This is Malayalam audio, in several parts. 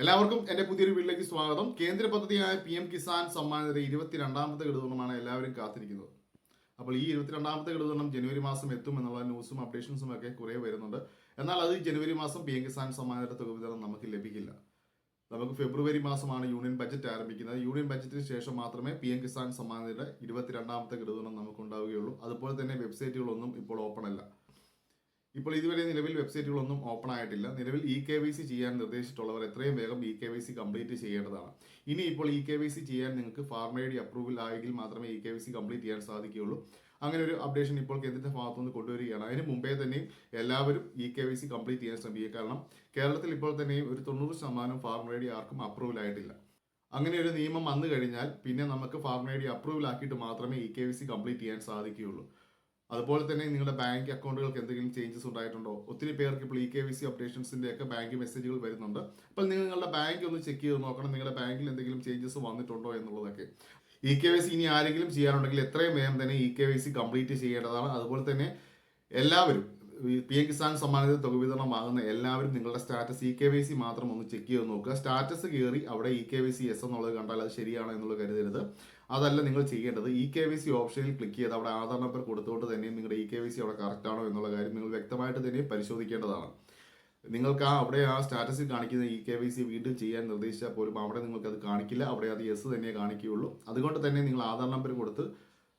എല്ലാവർക്കും എന്റെ പുതിയൊരു വീട്ടിലേക്ക് സ്വാഗതം. കേന്ദ്ര പദ്ധതിയായ PM കിസാൻ സമ്മാൻ നിധി 22ാമത്തെ ഗഡുവിധമാണ് എല്ലാവരും കാത്തിരിക്കുന്നത്. അപ്പോൾ ഈ 22ാമത്തെ ഗഡുവിധം ജനുവരി മാസം എത്തും എന്നുള്ള ന്യൂസും അപ്ഡേഷൻസും ഒക്കെ കുറേ വരുന്നുണ്ട്. എന്നാൽ അത് ജനുവരി മാസം PM കിസാൻ സമ്മാൻ നിധി തുക വിതരണം നമുക്ക് ലഭിക്കില്ല. നമുക്ക് ഫെബ്രുവരി മാസമാണ് യൂണിയൻ ബജറ്റ് ആരംഭിക്കുന്നത്. യൂണിയൻ ബജറ്റിന് ശേഷം മാത്രമേ PM കിസാൻ സമ്മാൻ നിധിയുടെ 22ാമത്തെ ഗഡുവിധം നമുക്ക് ഉണ്ടാവുകയുള്ളൂ. അതുപോലെ തന്നെ വെബ്സൈറ്റുകളൊന്നും ഇപ്പോൾ ഓപ്പൺ അല്ല. ഇപ്പോൾ ഇതുവരെ നിലവിൽ വെബ്സൈറ്റുകളൊന്നും ഓപ്പൺ ആയിട്ടില്ല. നിലവിൽ KYC ചെയ്യാൻ നിർദ്ദേശിച്ചിട്ടുള്ളവർ എത്രയും വേഗം KYC കംപ്ലീറ്റ് ചെയ്യേണ്ടതാണ്. ഇനി ഇപ്പോൾ KYC ചെയ്യാൻ നിങ്ങൾക്ക് ഫാർമ ID അപ്രൂവൽ ആയെങ്കിൽ മാത്രമേ KYC കംപ്ലീറ്റ് ചെയ്യാൻ സാധിക്കുകയുള്ളൂ. അങ്ങനെ ഒരു അപ്ഡേഷൻ ഇപ്പോൾ കേന്ദ്രത്തിന്റെ ഭാഗത്തുനിന്ന് കൊണ്ടുവരികയാണ്. അതിന് മുമ്പേ തന്നെയും എല്ലാവരും KYC കംപ്ലീറ്റ് ചെയ്യാൻ ശ്രമിക്കുക. കാരണം കേരളത്തിൽ ഇപ്പോൾ തന്നെയും ഒരു 90% ഫാർമ ID ആർക്കും അപ്രൂവൽ ആയിട്ടില്ല. അങ്ങനെ ഒരു നിയമം വന്നു കഴിഞ്ഞാൽ പിന്നെ നമുക്ക് ഫാർമ ID അപ്രൂവൽ ആക്കിയിട്ട് മാത്രമേ KYC കംപ്ലീറ്റ് ചെയ്യാൻ സാധിക്കുകയുള്ളൂ. അതുപോലെ തന്നെ നിങ്ങളുടെ ബാങ്ക് അക്കൗണ്ടുകൾക്ക് എന്തെങ്കിലും ചേഞ്ചസ് ഉണ്ടായിട്ടുണ്ടോ? ഒത്തിരി പേർക്ക് ഇപ്പോൾ KYC അപ്ഡേഷൻസിന്റെ ഒക്കെ ബാങ്ക് മെസ്സേജുകൾ വരുന്നുണ്ട്. അപ്പോൾ നിങ്ങളുടെ ബാങ്ക് ഒന്ന് ചെക്ക് ചെയ്ത് നോക്കണം, നിങ്ങളുടെ ബാങ്കിൽ എന്തെങ്കിലും ചേഞ്ചസ് വന്നിട്ടുണ്ടോ എന്നുള്ളതൊക്കെ. KYC ഇനി ആരെങ്കിലും ചെയ്യാനുണ്ടെങ്കിൽ എത്രയും വേഗം തന്നെ KYC കംപ്ലീറ്റ് ചെയ്യേണ്ടതാണ്. അതുപോലെ തന്നെ എല്ലാവരും PM കിസാൻ സമ്മാൻ നിധി തുക വിതരണം വാങ്ങുന്ന എല്ലാവരും നിങ്ങളുടെ സ്റ്റാറ്റസ് KYC മാത്രം ഒന്ന് ചെക്ക് ചെയ്ത് നോക്കുക. സ്റ്റാറ്റസ് കയറി അവിടെ KYC യെസ് എന്നുള്ളത് കണ്ടാൽ അത് ശരിയാണ് എന്നുള്ളത് കരുതരുത്. അതല്ല നിങ്ങൾ ചെയ്യേണ്ടത്. KYC ഓപ്ഷനിൽ ക്ലിക്ക് ചെയ്ത് അവിടെ ആധാർ നമ്പർ കൊടുത്തുകൊണ്ട് തന്നെ നിങ്ങളുടെ KYC അവിടെ കറക്റ്റ് ആണോ എന്നുള്ള കാര്യം നിങ്ങൾ വ്യക്തമായിട്ട് തന്നെ പരിശോധിക്കേണ്ടതാണ്. നിങ്ങൾക്ക് അവിടെ സ്റ്റാറ്റസിൽ കാണിക്കുന്ന KYC വീണ്ടും ചെയ്യാൻ നിർദ്ദേശിച്ചാൽ പോലും അവിടെ നിങ്ങൾക്ക് അത് കാണിക്കില്ല. അവിടെ അത് യെസ് തന്നെ കാണിക്കുകയുള്ളൂ. അതുകൊണ്ട് തന്നെ നിങ്ങൾ ആധാർ നമ്പർ കൊടുത്ത്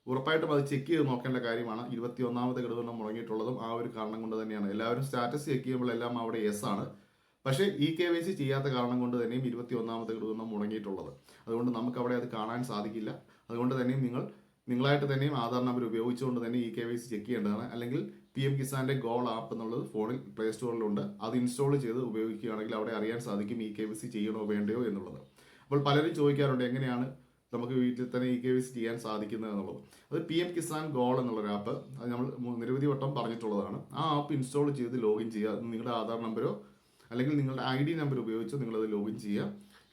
ഉറപ്പായിട്ടും അത് ചെക്ക് ചെയ്ത് നോക്കേണ്ട കാര്യമാണ്. 21ാമത്തെ ഗഡുവിധം മുടങ്ങിയിട്ടുള്ളതും ആ ഒരു കാരണം കൊണ്ട് തന്നെയാണ്. എല്ലാവരും സ്റ്റാറ്റസ് ചെക്ക് ചെയ്യുമ്പോൾ എല്ലാം അവിടെ യെസ് ആണ്. പക്ഷേ KYC ചെയ്യാത്ത കാരണം കൊണ്ട് തന്നെയും 21ാമത്തെ ഗഡുവിധം മുടങ്ങിയിട്ടുള്ളത്. അതുകൊണ്ട് നമുക്ക് അവിടെ അത് കാണാൻ സാധിക്കില്ല. അതുകൊണ്ട് തന്നെയും നിങ്ങളായിട്ട് തന്നെയും ആധാർ നമ്പർ ഉപയോഗിച്ചുകൊണ്ട് തന്നെ KYC ചെക്ക് ചെയ്യേണ്ടതാണ്. അല്ലെങ്കിൽ PM കിസാന്റെ ഗോൾ ആപ്പ് എന്നുള്ളത് ഫോണിൽ പ്ലേ സ്റ്റോറിലുണ്ട്. അത് ഇൻസ്റ്റാൾ ചെയ്ത് ഉപയോഗിക്കുകയാണെങ്കിൽ അവിടെ അറിയാൻ സാധിക്കും KYC ചെയ്യണോ വേണ്ടയോ എന്നുള്ളത്. അപ്പോൾ പലരും ചോദിക്കാറുണ്ട് എങ്ങനെയാണ് നമുക്ക് വീട്ടിൽ തന്നെ KYC ചെയ്യാൻ സാധിക്കുന്നത് എന്നുള്ളത്. അത് PM കിസാൻ ഗോൾ എന്നുള്ളൊരു ആപ്പ്, അത് നമ്മൾ നിരവധി വട്ടം പറഞ്ഞിട്ടുള്ളതാണ്. ആ ആപ്പ് ഇൻസ്റ്റാൾ ചെയ്ത് ലോഗിൻ ചെയ്യുക. നിങ്ങളുടെ ആധാർ നമ്പരോ അല്ലെങ്കിൽ നിങ്ങളുടെ ID നമ്പർ ഉപയോഗിച്ച് നിങ്ങളത് ലോഗിൻ ചെയ്യുക.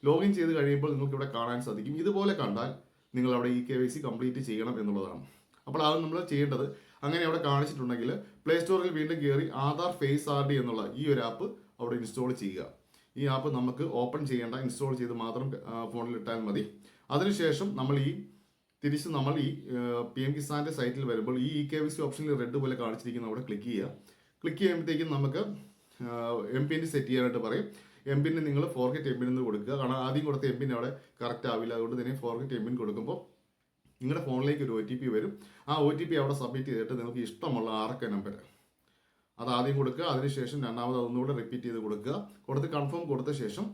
ലോഗിൻ ചെയ്ത് കഴിയുമ്പോൾ നിങ്ങൾക്ക് ഇവിടെ കാണാൻ സാധിക്കും. ഇതുപോലെ കണ്ടാൽ നിങ്ങൾ അവിടെ KYC കംപ്ലീറ്റ് ചെയ്യണം എന്നുള്ളതാണ്. അപ്പോൾ അത് നമ്മൾ ചെയ്യേണ്ടത് അങ്ങനെ അവിടെ കാണിച്ചിട്ടുണ്ടെങ്കിൽ പ്ലേ സ്റ്റോറിൽ വീണ്ടും കയറി ആധാർ ഫേസ് RD എന്നുള്ള ഈ ഒരു ആപ്പ് അവിടെ ഇൻസ്റ്റാൾ ചെയ്യുക. ഈ ആപ്പ് നമുക്ക് ഓപ്പൺ ചെയ്യേണ്ട, ഇൻസ്റ്റാൾ ചെയ്ത് മാത്രം ഫോണിൽ ഇട്ടാൽ മതി. അതിനുശേഷം നമ്മൾ തിരിച്ച് നമ്മൾ PM കിസാന്റെ സൈറ്റിൽ വരുമ്പോൾ KYC ഓപ്ഷനിൽ റെഡ് പോലെ കാണിച്ചിരിക്കുന്ന അവിടെ ക്ലിക്ക് ചെയ്യുക. ക്ലിക്ക് ചെയ്യുമ്പോഴത്തേക്കും നമുക്ക് MPN സെറ്റ് ചെയ്യാനായിട്ട് പറയും. MPN നിങ്ങൾ ഫോർഗെറ്റ് MPN എന്ന് കൊടുക്കുക. കാരണം ആദ്യം കൊടുത്ത MPN അവിടെ കറക്റ്റ് ആവില്ല. അതുകൊണ്ട് തന്നെ ഫോർഗെറ്റ് MPN കൊടുക്കുമ്പോൾ നിങ്ങളുടെ ഫോണിലേക്ക് ഒരു OTP വരും. ആ OTP അവിടെ സബ്മിറ്റ് ചെയ്തിട്ട് നിങ്ങൾക്ക് ഇഷ്ടമുള്ള 6 നമ്പർ അത് ആദ്യം കൊടുക്കുക. അതിനുശേഷം രണ്ടാമത് അതൊന്നുകൂടെ റിപ്പീറ്റ് ചെയ്ത് കൊടുക്കുക. കൊടുത്ത് കൺഫേം കൊടുത്ത ശേഷം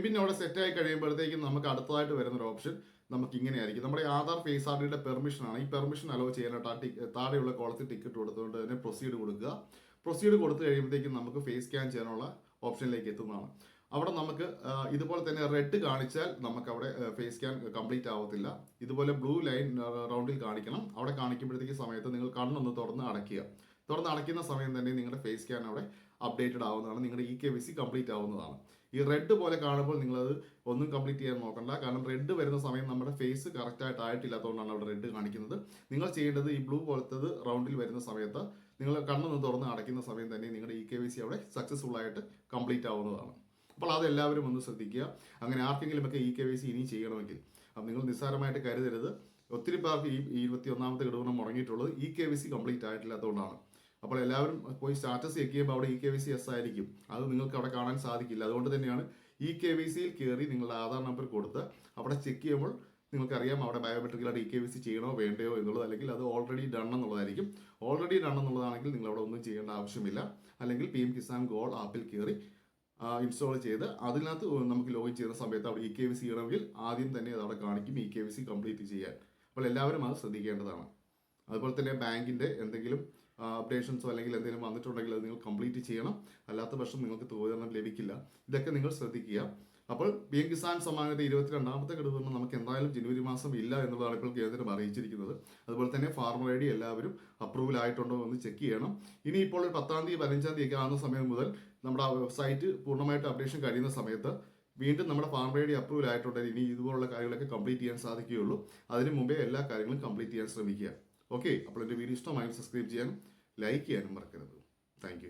പിന്നെ അവിടെ സെറ്റായി കഴിയുമ്പോഴത്തേക്കും നമുക്ക് അടുത്തതായിട്ട് വരുന്നൊരു ഓപ്ഷൻ നമുക്ക് ഇങ്ങനെ ആയിരിക്കും. നമ്മുടെ ആധാർ ഫേസ് RDയുടെ പെർമിഷനാണ്. ഈ പെർമിഷൻ അലോ ചെയ്യാനായിട്ട് താഴെയുള്ള കോളത്തിൽ ടിക്കറ്റ് കൊടുത്തുകൊണ്ട് തന്നെ പ്രൊസീഡ് കൊടുക്കുക. പ്രൊസീഡ് കൊടുത്തു കഴിയുമ്പോഴത്തേക്കും നമുക്ക് ഫേസ് സ്കാൻ ചെയ്യാനുള്ള ഓപ്ഷനിലേക്ക് എത്തുന്നതാണ്. അവിടെ നമുക്ക് ഇതുപോലെ തന്നെ റെഡ് കാണിച്ചാൽ നമുക്ക് അവിടെ ഫേസ് സ്കാൻ കംപ്ലീറ്റ് ആവത്തില്ല. ഇതുപോലെ ബ്ലൂ ലൈൻ റൗണ്ടിൽ കാണിക്കണം. അവിടെ കാണിക്കുമ്പോഴത്തേക്ക് സമയത്ത് നിങ്ങൾ കണ്ണൊന്ന് തുറന്ന് അടയ്ക്കുക. തുറന്ന് അടയ്ക്കുന്ന സമയം തന്നെ നിങ്ങളുടെ ഫേസ് സ്കാൻ അവിടെ അപ്ഡേറ്റഡ് ആവുന്നതാണ്. നിങ്ങളുടെ KYC കംപ്ലീറ്റ് ആവുന്നതാണ്. ഈ റെഡ് പോലെ കാണുമ്പോൾ നിങ്ങളത് ഒന്നും കംപ്ലീറ്റ് ചെയ്യാൻ നോക്കണ്ട. കാരണം റെഡ് വരുന്ന സമയം നമ്മുടെ ഫേസ് കറക്റ്റ് ആയിട്ട് ആയിട്ടില്ലാത്തതുകൊണ്ടാണ് അവിടെ റെഡ് കാണിക്കുന്നത്. നിങ്ങൾ ചെയ്യേണ്ടത് ഈ ബ്ലൂ പോലത്തത് റൗണ്ടിൽ വരുന്ന സമയത്ത് നിങ്ങൾ കണ്ണൊന്ന് തുറന്ന് അടയ്ക്കുന്ന സമയം തന്നെ നിങ്ങളുടെ KYC അവിടെ സക്സസ്ഫുൾ ആയിട്ട് കംപ്ലീറ്റ് ആവുന്നതാണ്. അപ്പോൾ അതെല്ലാവരും ഒന്ന് ശ്രദ്ധിക്കുക. അങ്ങനെ ആർക്കെങ്കിലുമൊക്കെ KYC ഇനിയും ചെയ്യണമെങ്കിൽ അപ്പം നിങ്ങൾ നിസ്സാരമായിട്ട് കരുതരുത്. ഒത്തിരി പേർക്ക് ഈ 21ാമത്തെ ഗഡുവിധം മുടങ്ങിയിട്ടുള്ളത് KYC കംപ്ലീറ്റ് ആയിട്ടില്ലാത്തതുകൊണ്ടാണ്. അപ്പോൾ എല്ലാവരും പോയി സ്റ്റാറ്റസ് ചെക്ക് ചെയ്യുമ്പോൾ അവിടെ KYC യെസ് ആയിരിക്കും. അത് നിങ്ങൾക്ക് അവിടെ കാണാൻ സാധിക്കില്ല. അതുകൊണ്ട് തന്നെയാണ് KYCയിൽ കയറി നിങ്ങളുടെ ആധാർ നമ്പർ കൊടുത്ത് അവിടെ ചെക്ക് ചെയ്യുമ്പോൾ നിങ്ങൾക്കറിയാം അവിടെ ബയോമെട്രിക്കലായിട്ട് KYC ചെയ്യണോ വേണ്ടയോ എന്നുള്ളത്. അല്ലെങ്കിൽ അത് ഓൾറെഡി ഡൺ എന്നുള്ളതായിരിക്കും. ഓൾറെഡി ഡൺ എന്നുള്ളതാണെങ്കിൽ നിങ്ങൾ അവിടെ ഒന്നും ചെയ്യേണ്ട ആവശ്യമില്ല. അല്ലെങ്കിൽ PM കിസാൻ ഗോൾ ആപ്പിൽ കയറി ഇൻസ്റ്റാൾ ചെയ്ത് അതിനകത്ത് നമുക്ക് ലോഗിൻ ചെയ്യുന്ന സമയത്ത് അവിടെ KYC ചെയ്യണമെങ്കിൽ ആദ്യം തന്നെ അത് അവിടെ കാണിക്കും KYC കംപ്ലീറ്റ് ചെയ്യാൻ. അപ്പോൾ എല്ലാവരും അത് ശ്രദ്ധിക്കേണ്ടതാണ്. അതുപോലെ തന്നെ ബാങ്കിൻ്റെ എന്തെങ്കിലും അപ്ഡേഷൻസോ അല്ലെങ്കിൽ എന്തെങ്കിലും വന്നിട്ടുണ്ടെങ്കിൽ അത് നിങ്ങൾ കംപ്ലീറ്റ് ചെയ്യണം. അല്ലാത്ത പക്ഷം നിങ്ങൾക്ക് തുക വിതരണം ലഭിക്കില്ല. ഇതൊക്കെ നിങ്ങൾ ശ്രദ്ധിക്കുക. അപ്പോൾ PM കിസാൻ സമ്മാൻ നിധി 22ാമത്തെ ഗഡുവിധം നമുക്ക് എന്തായാലും ജനുവരി മാസം ഇല്ല എന്നുള്ളതാണ് ഇപ്പോൾ കേന്ദ്രം അറിയിച്ചിരിക്കുന്നത്. അതുപോലെ തന്നെ ഫാർമർ ID എല്ലാവരും അപ്രൂവൽ ആയിട്ടുണ്ടോ എന്ന് ചെക്ക് ചെയ്യണം. ഇനിയിപ്പോൾ 10ാം തീയതി 15ാം തീയതി ആകുന്ന സമയം മുതൽ നമ്മുടെ വെബ്സൈറ്റ് പൂർണ്ണമായിട്ട് അപ്ഡേഷൻ കഴിയുന്ന സമയത്ത് വീണ്ടും നമ്മുടെ ഫാർമർ ID അപ്രൂവൽ ആയിട്ടുണ്ടെങ്കിൽ ഇനി ഇതുപോലുള്ള കാര്യങ്ങളൊക്കെ കംപ്ലീറ്റ് ചെയ്യാൻ സാധിക്കുകയുള്ളൂ. അതിന് മുമ്പേ എല്ലാ കാര്യങ്ങളും കംപ്ലീറ്റ് ചെയ്യാൻ ശ്രമിക്കുക. ഓക്കെ, അപ്പോൾ എൻ്റെ വീഡിയോ ഇഷ്ടമായി സബ്സ്ക്രൈബ് ചെയ്യാനും ലൈക്ക് ചെയ്യാനും മറക്കരുത്. താങ്ക്